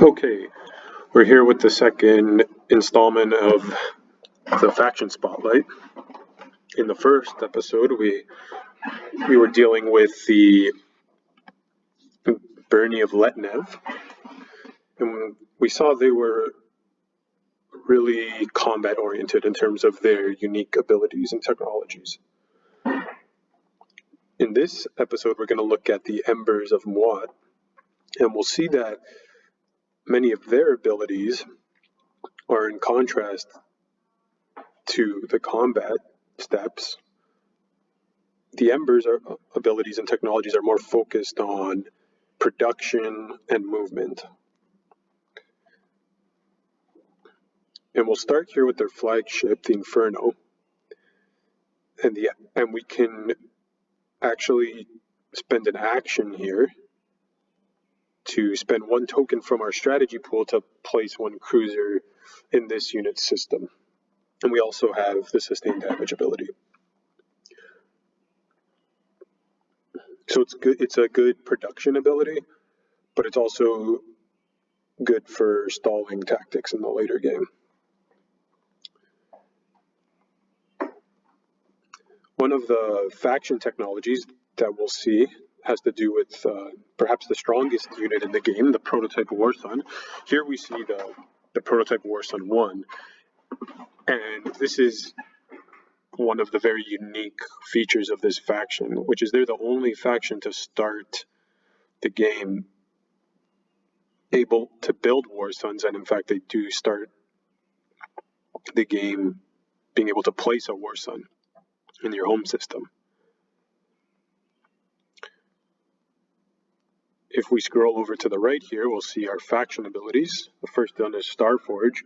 Okay, we're here with the second installment of the Faction Spotlight. In the first episode, we were dealing with the Bernie of Letnev, and we saw they were really combat-oriented in terms of their unique abilities and technologies. In this episode, we're going to look at the Embers of Muaat, and we'll see that many of their abilities are in contrast to the combat steps. The Embers abilities and technologies are more focused on production and movement. And we'll start here with their flagship, the Inferno. And we can actually spend an action here to spend one token from our strategy pool to place one cruiser in this unit's system. And we also have the sustained damage ability. So it's good. It's a good production ability, but it's also good for stalling tactics in the later game. One of the faction technologies that we'll see has to do with perhaps the strongest unit in the game, the Prototype Warsun. Here we see the Prototype Warsun 1, and this is one of the very unique features of this faction, which is they're the only faction to start the game able to build Warsuns, and in fact they do start the game being able to place a Warsun in your home system. If we scroll over to the right here, we'll see our faction abilities. The first one is Starforge.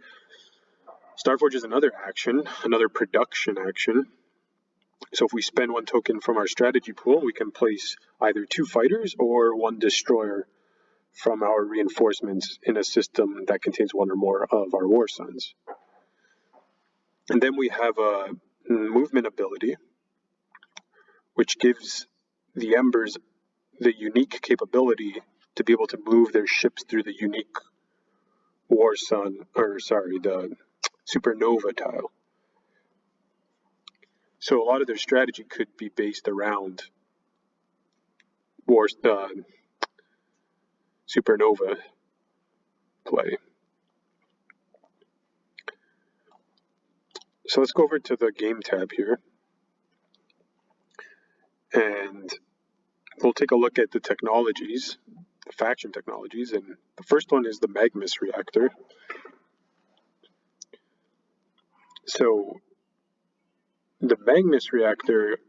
Starforge is another action, another production action. So if we spend one token from our strategy pool, we can place either 2 fighters or 1 destroyer from our reinforcements in a system that contains 1 or more of our Warsuns. And then we have a movement ability, which gives the Embers the unique capability to be able to move their ships through the unique the supernova tile. So a lot of their strategy could be based around supernova play. So let's go over to the game tab here, and we'll take a look at the technologies, the faction technologies, and the first one is the Magmus Reactor. So the Magmus Reactor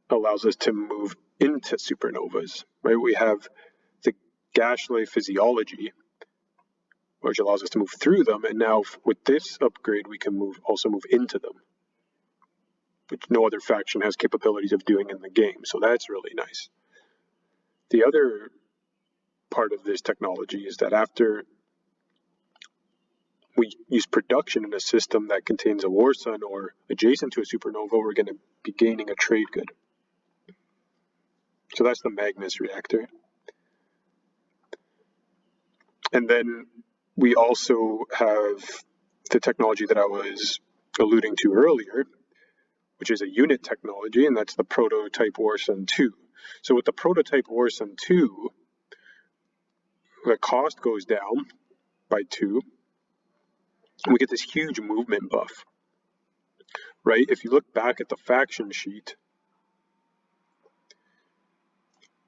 allows us to move into supernovas, right? We have the Gashlai Physiology, which allows us to move through them, and now with this upgrade we can also move into them, which no other faction has capabilities of doing in the game, so that's really nice. The other part of this technology is that after we use production in a system that contains a Warsun or adjacent to a supernova, we're going to be gaining a trade good. So that's the Magmus Reactor. And then we also have the technology that I was alluding to earlier, which is a unit technology, and that's the Prototype Warsun 2. So with the Prototype Warsun 2, the cost goes down by 2, and we get this huge movement buff, right? If you look back at the faction sheet,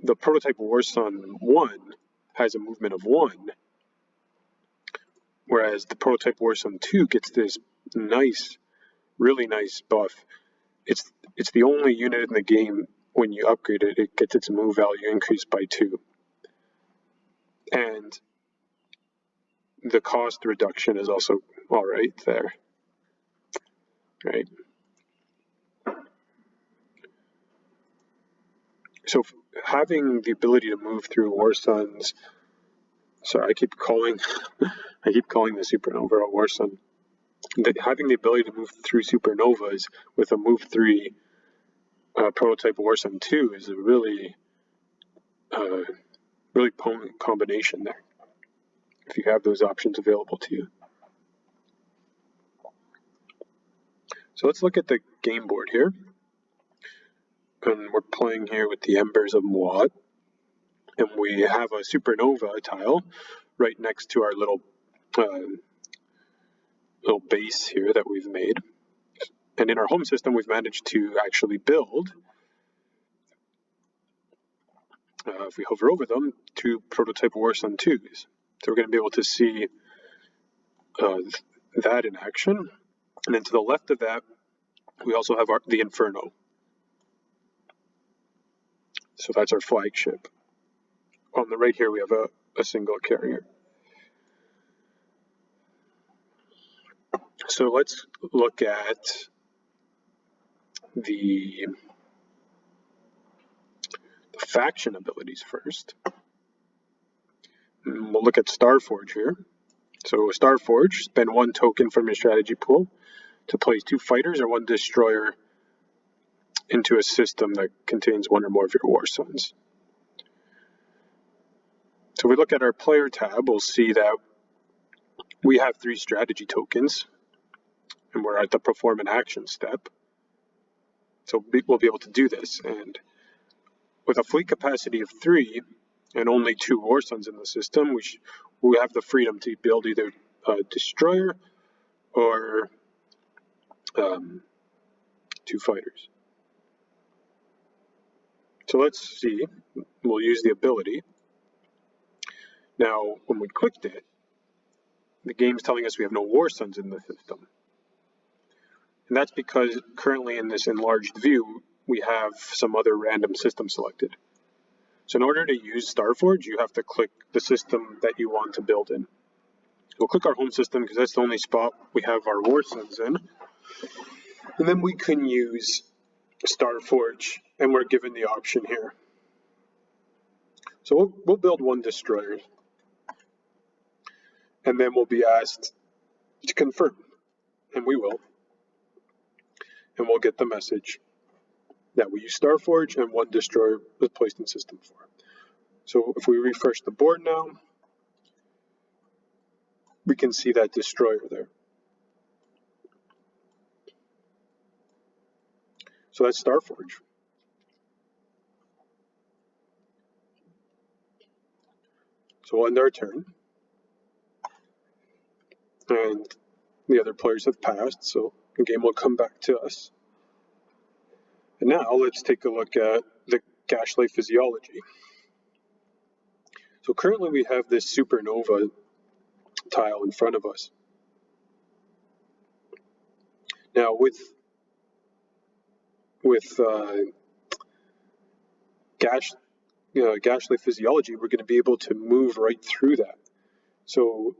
the Prototype Warsun 1 has a movement of 1, whereas the Prototype Warsun 2 gets this nice, really nice buff. It's the only unit in the game, when you upgrade it, it gets its move value increased by 2. And the cost reduction is also all right there, right? So having the ability to move through Warsuns, sorry, I keep calling the supernova a Warsun. Having the ability to move through supernovas with a move 3 Prototype Warsun 2 is a really potent combination there. if you have those options available to you. So let's look at the game board here. And we're playing here with the Embers of Muaat. And we have a supernova tile right next to our little base here that we've made. And in our home system, we've managed to actually build, if we hover over them, 2 prototype War Sun 2s. So we're going to be able to see that in action. And then to the left of that, we also have the Inferno. So that's our flagship. On the right here, we have a single carrier. So let's look at the faction abilities first. And we'll look at Starforge here. So Starforge, spend 1 token from your strategy pool to place 2 fighters or 1 destroyer into a system that contains 1 or more of your War Suns. So if we look at our player tab, we'll see that we have 3 strategy tokens, and we're at the perform an action step. So we'll be able to do this, and with a fleet capacity of 3 and only 2 War Suns in the system, we have the freedom to build either a destroyer or 2 fighters. So let's see, we'll use the ability. Now, when we clicked it, the game's telling us we have no War Suns in the system. And that's because currently in this enlarged view, we have some other random system selected. So in order to use Starforge, you have to click the system that you want to build in. We'll click our home system because that's the only spot we have our War Suns in. And then we can use Starforge, and we're given the option here. So we'll build 1 destroyer. And then we'll be asked to confirm, and we will. And we'll get the message that we use Starforge and 1 destroyer was placed in system 4. So if we refresh the board now, we can see that destroyer there. So that's Starforge. So we'll end our turn. And the other players have passed, so the game will come back to us. And now let's take a look at the Gashlai Physiology. So currently we have this supernova tile in front of us. Now with Gashlai Physiology, we're going to be able to move right through that. So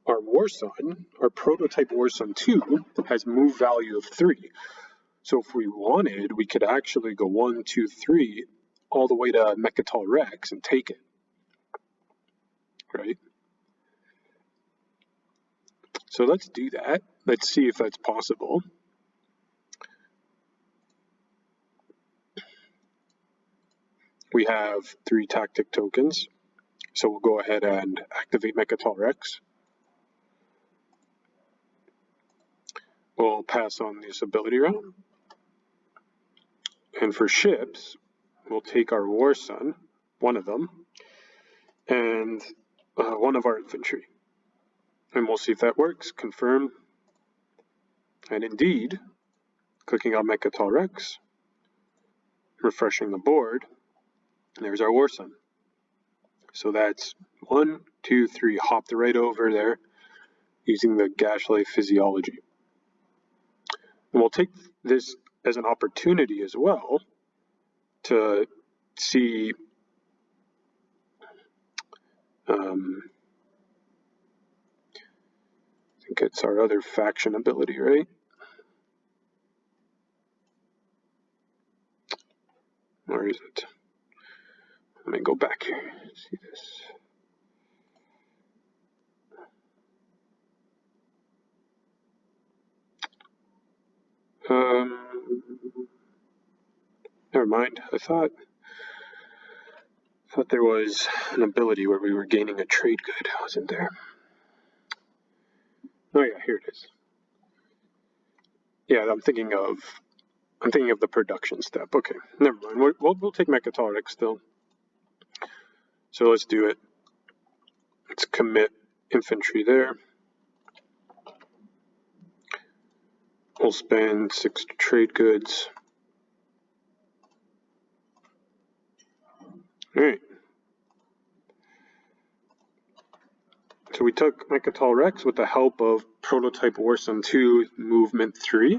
our War Sun, our prototype War Sun 2, has move value of 3. So if we wanted, we could actually go 1, 2, 3, all the way to Mechatol Rex and take it. Right? So let's do that. Let's see if that's possible. We have 3 tactic tokens. So we'll go ahead and activate Mechatol Rex. We'll pass on this ability round. And for ships, we'll take our War Sun, 1 of them, and 1 of our infantry. And we'll see if that works. Confirm. And indeed, clicking on Mechatol Rex, refreshing the board, there's our War Sun. So that's 1, 2, 3, hopped right over there using the Gashlai Physiology. And we'll take this as an opportunity as well to see I think it's our other faction ability, right? Where is it? Let me go back here. See this. Never mind. I thought I thought there was an ability where we were gaining a trade good, wasn't there? Oh yeah, here it is. Yeah, I'm thinking of the production step. Okay, never mind. We'll take Mechatoric still. So let's do it. Let's commit infantry there. We'll spend 6 trade goods. Alright. So we took Mechatol Rex with the help of Prototype Warsun 2 Movement 3,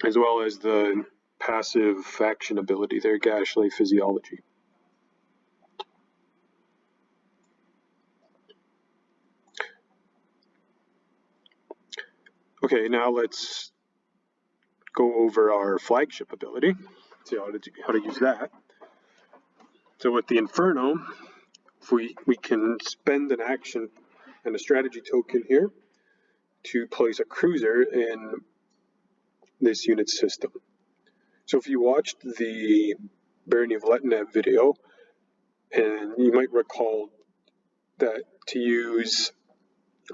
as well as the passive faction ability there, Gashlai Physiology. Okay, now let's go over our flagship ability, see how to use that. So with the Inferno, we can spend an action and a strategy token here to place a cruiser in this unit system. So if you watched the Barony of Letnev video, and you might recall that to use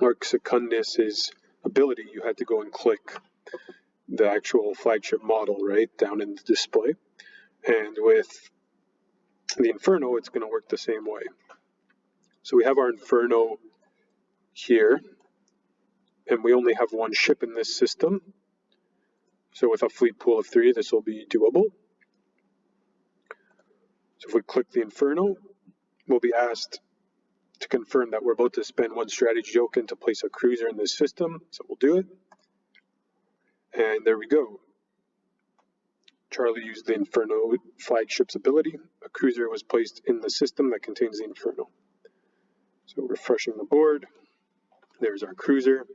Mark Secundus's ability, you had to go and click the actual flagship model right down in the display. And with the Inferno, it's going to work the same way. So we have our Inferno here, and we only have one ship in this system. So with a fleet pool of 3, this will be doable. So if we click the Inferno, we'll be asked to confirm that we're about to spend 1 strategy token to place a cruiser in this system. So we'll do it. And there we go. Charlie used the Inferno flagship's ability. A cruiser was placed in the system that contains the Inferno. So refreshing the board. There's our cruiser.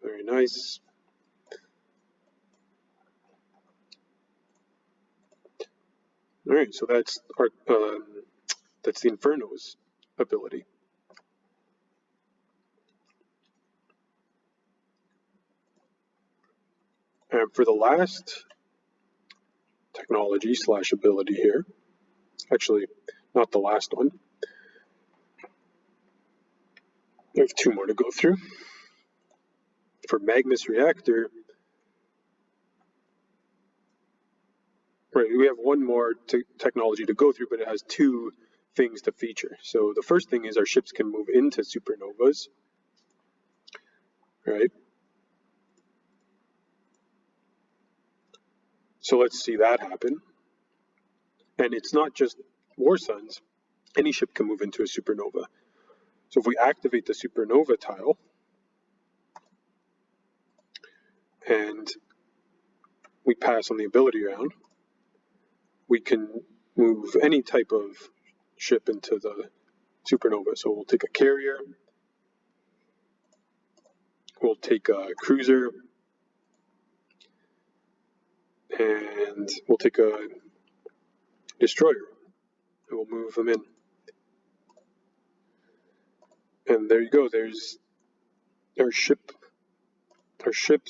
Very nice. All right, so that's the Inferno's ability. And for the last technology / ability here, actually not the last one, we have 2 more to go through. For Magmus Reactor, right, we have 1 more technology to go through, but it has 2 things to feature. So the first thing is our ships can move into supernovas, right? So let's see that happen. And it's not just War Suns. Any ship can move into a supernova. So if we activate the supernova tile, and we pass on the ability round, we can move any type of ship into the supernova. So we'll take a carrier, we'll take a cruiser, and we'll take a destroyer, and we'll move them in. And there you go, there's our ships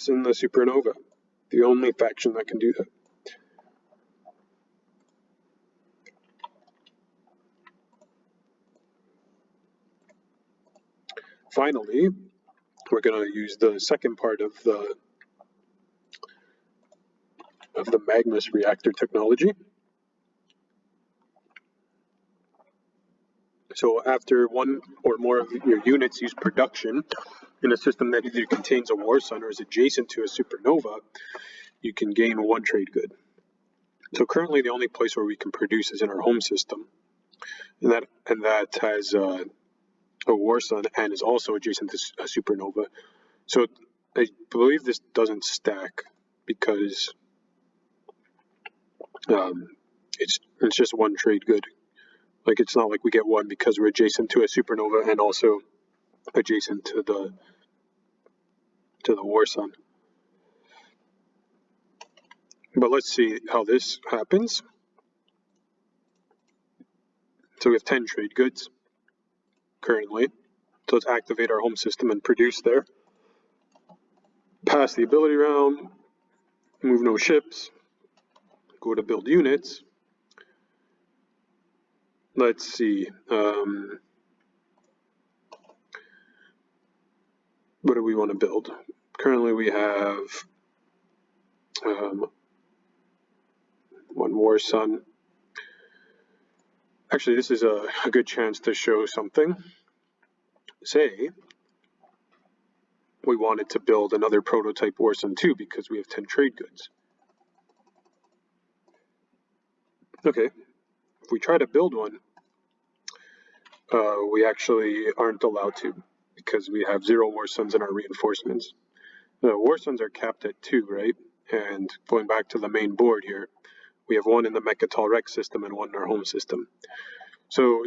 in the supernova, the only faction that can do that. Finally, we're going to use the second part of the Magmus Reactor technology. So after 1 or more of your units use production in a system that either contains a war sun or is adjacent to a supernova, you can gain 1 trade good. So currently the only place where we can produce is in our home system, and that has a war sun and is also adjacent to a supernova. So I believe this doesn't stack because it's just 1 trade good. Like, it's not like we get 1 because we're adjacent to a supernova and also adjacent to the war sun. But let's see how this happens. So we have 10 trade goods currently. So let's activate our home system and produce there. Pass the ability round, move no ships, go to build units, let's see. What do we want to build? Currently we have one war sun. Actually, this is a good chance to show something. Say we wanted to build another prototype war sun 2 because we have 10 trade goods. Okay, if we try to build one, we actually aren't allowed to because we have 0 war suns in our reinforcements. The war suns are capped at 2, right? And going back to the main board here, we have 1 in the Mechatol Rex system and 1 in our home system. So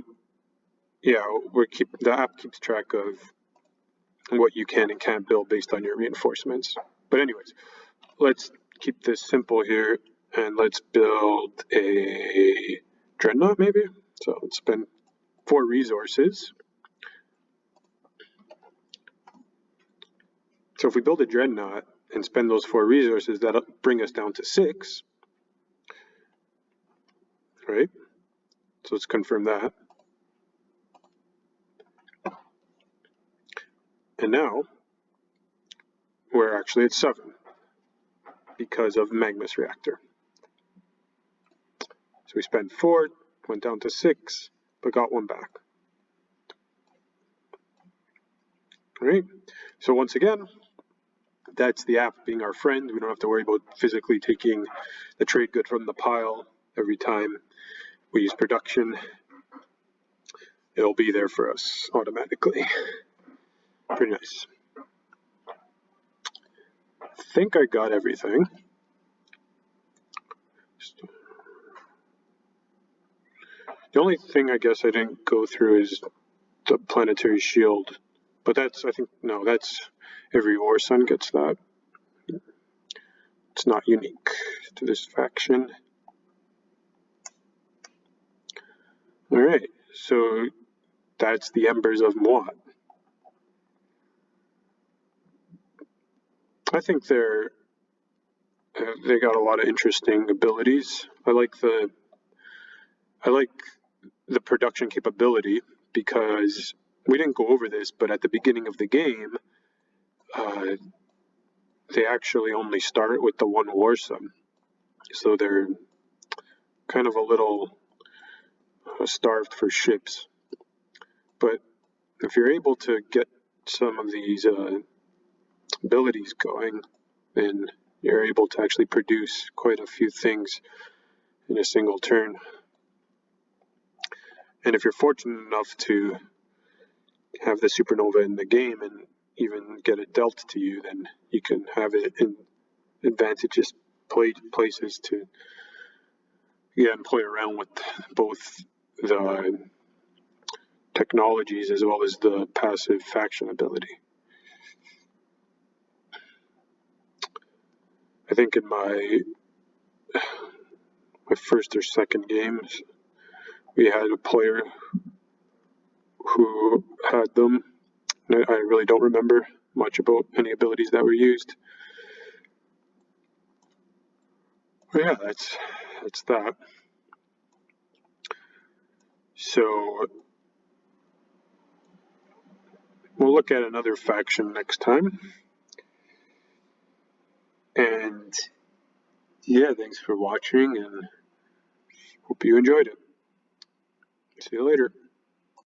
yeah, the app keeps track of what you can and can't build based on your reinforcements. But anyways, let's keep this simple here and let's build a Dreadnought maybe. So let's spend 4 resources. So if we build a Dreadnought and spend those 4 resources, that'll bring us down to 6. Right? So let's confirm that. And now we're actually at 7 because of Magmus Reactor. So we spent 4, went down to 6, but got 1 back. All right. So once again, that's the app being our friend. We don't have to worry about physically taking the trade good from the pile every time we use production. It'll be there for us automatically. Pretty nice. I think I got everything. The only thing I guess I didn't go through is the planetary shield. But that's, I think, no, that's every war sun gets that. It's not unique to this faction. Alright, so that's the Embers of Muaat. I think they got a lot of interesting abilities. I like the production capability because we didn't go over this, but at the beginning of the game, they actually only start with the 1 war sun. So they're kind of a little starved for ships. But if you're able to get some of these abilities going, then you're able to actually produce quite a few things in a single turn. And if you're fortunate enough to have the supernova in the game and even get it dealt to you, then you can have it in advantageous places to play around with both the technologies as well as the passive faction ability. I think in my first or second games, we had a player who had them. I really don't remember much about any abilities that were used. But yeah, that's that. So we'll look at another faction next time. And yeah, thanks for watching and hope you enjoyed it. See you later.